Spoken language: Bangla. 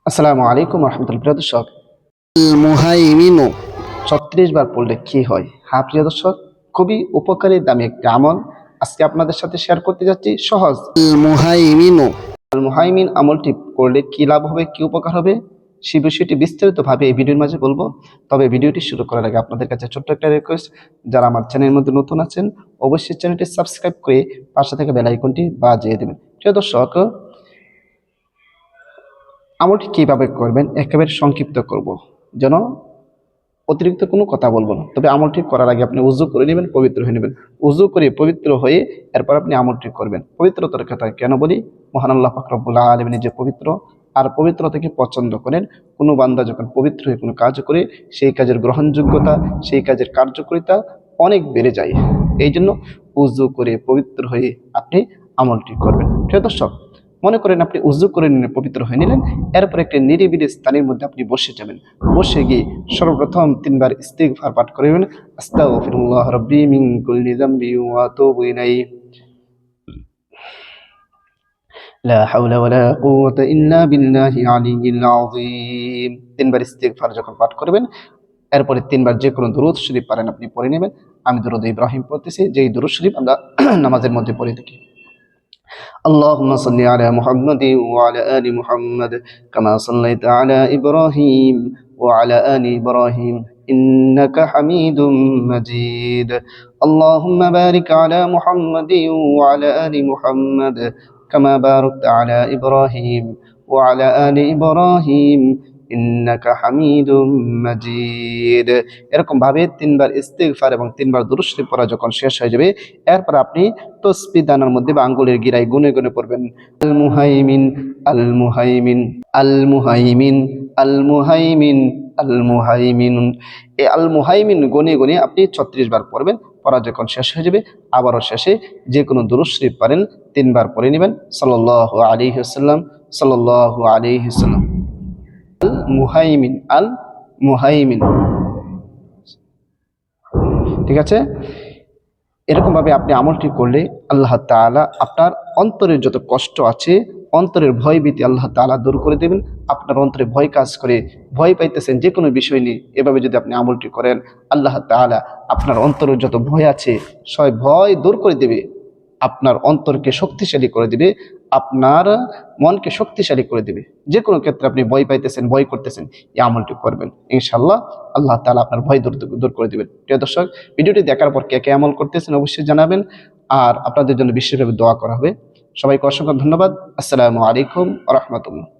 আসসালামু আলাইকুম রহমতুল্লাহ। প্রিয় দর্শক, মুহাইমিনু 36 বার পড়লে কি হয়? হ্যাঁ প্রিয় দর্শক, খুবই উপকারী দামি একটি আমল আজকে আপনাদের সাথে শেয়ার করতে যাচ্ছি। সহজ মুহাইমিনু আল মুহাইমিন আমলটি করলে কি লাভ হবে, কি উপকার হবে, সেই বিষয়টি বিস্তারিতভাবে এই ভিডিওর মাঝে বলবো। তবে ভিডিওটি শুরু করার আগে আপনাদের কাছে ছোট্ট একটা রিকোয়েস্ট, যারা আমার চ্যানেলের মধ্যে নতুন আছেন অবশ্যই চ্যানেলটি সাবস্ক্রাইব করে পাশে থেকে বেল আইকনটি বাজিয়ে দেবেন। প্রিয় দর্শক, আমলটি কিভাবে করবেন একেবারে সংক্ষিপ্ত করব, যেন অতিরিক্ত কোনো কথা বলবো না। তবে আমলটি করার আগে আপনি উজু করে নেবেন, পবিত্র হয়ে নেবেন। উজু করে পবিত্র হয়ে এরপর আপনি আমলটি করবেন। পবিত্রতার কথা কেন বলি? মহান আল্লাহ পাক রব্বুল আলামিন যে পবিত্র, আর পবিত্রতাকে পছন্দ করেন। কোনো বান্দা যখন পবিত্র হয়ে কোনো কাজ করে, সেই কাজের গ্রহণযোগ্যতা, সেই কাজের কার্যকারিতা অনেক বেড়ে যায়। এই জন্য উজু করে পবিত্র হয়ে আপনি আমলটি করবেন। প্রিয় দর্শক, মনে করেন আপনি উজু করে নিলেন, পবিত্র হয়ে নিলেন, এরপর একটি নিরিবিলি স্থানের মধ্যে আপনি বসে যাবেন। বসে গিয়ে সর্বপ্রথম 3 বার ইস্তিগফার পাঠ করবেন। আস্তাগফিরুল্লাহ রাব্বি মিন কুল্লি যামবি ওয়া আতুবু ইলাইহি, লা হাওলা ওয়ালা কুওয়াতা ইল্লা বিল্লাহি আলিয়্যিল আযীম। 3 বার ইস্তিগফার যখন পাঠ করবেন, এরপরে 3 বার যে কোনো দুরূদ শরীফ পারেন আপনি পড়ে নেবেন। আমি দুরূদ ইব্রাহিম পড়তেছি, যেই দুরূদ শরীফ আমরা নামাজের মধ্যে পড়ে থাকি। اللهم صل على محمد وعلى آل محمد كما صليت على إبراهيم وعلى آل إبراهيم إنك حميد مجيد. اللهم بارك على محمد وعلى آل محمد كما باركت على إبراهيم وعلى آل إبراهيم ইন্নাকা হামিদুম মাজিদ। এরকম ভাবে 3 বার ইস্তিগফার এবং 3 বার দুরূদ শরীফ পড়া যখন শেষ হয়ে যাবে, এরপর আপনি তসবিহ দানার মধ্যে বা আঙ্গুলের গিরায় গুনে গুনে পড়বেন আল মুহাইমিন আল মুহাইমিন আল মুহাইমিন আল মুহাইমিন আল মুহাইমিন। এই আল মুহাইমিন গুনে গুনে আপনি 36 বার পড়বেন। পড়া যখন শেষ হয়ে যাবে, আবারও শেষে যে কোনো দুরূদ শরীফ পারেন 3 বার পড়ে নেবেন। সাল্লাল্লাহু আলাইহি ওয়াসাল্লাম, সাল্লাল্লাহু আলাইহি ওয়াসাল্লাম। আল মুহাইমিন, আল মুহাইমিন, ঠিক আছে? এরকম ভাবে আপনি আমলটি করলে আল্লাহ তাআলা আপনার অন্তরের যত কষ্ট আছে, অন্তরের ভয় ভীতি আল্লাহ তাআলা দূর করে দেবেন। আপনার অন্তরে ভয় কাজ করে, ভয় পাইতেছেন যে কোনো বিষয় নিয়ে, এভাবে যদি আপনি আমলটি করেন, আল্লাহ তাআলা আপনার অন্তরের যত ভয় আছে সব ভয় দূর করে দেবে। আপনার অন্তরকে শক্তিশালী করে দিবে, আপনার মনকে শক্তিশালী করে দিবে। যে কোনো ক্ষেত্রে আপনি ভয় পাইতেছেন, ভয় করতেছেন, এই আমলটি করবেন, ইনশাআল্লাহ আল্লাহ তাআলা আপনার ভয় দূর করে দিবেন। প্রিয় দর্শক, ভিডিওটি দেখার পর কে কে আমল করতেছেন অবশ্যই জানাবেন, আর আপনাদের জন্য বিশেষভাবে দোয়া করা হবে। সবাইকে অসংখ্য ধন্যবাদ। আসসালামু আলাইকুম ওয়া রাহমাতুল্লাহ।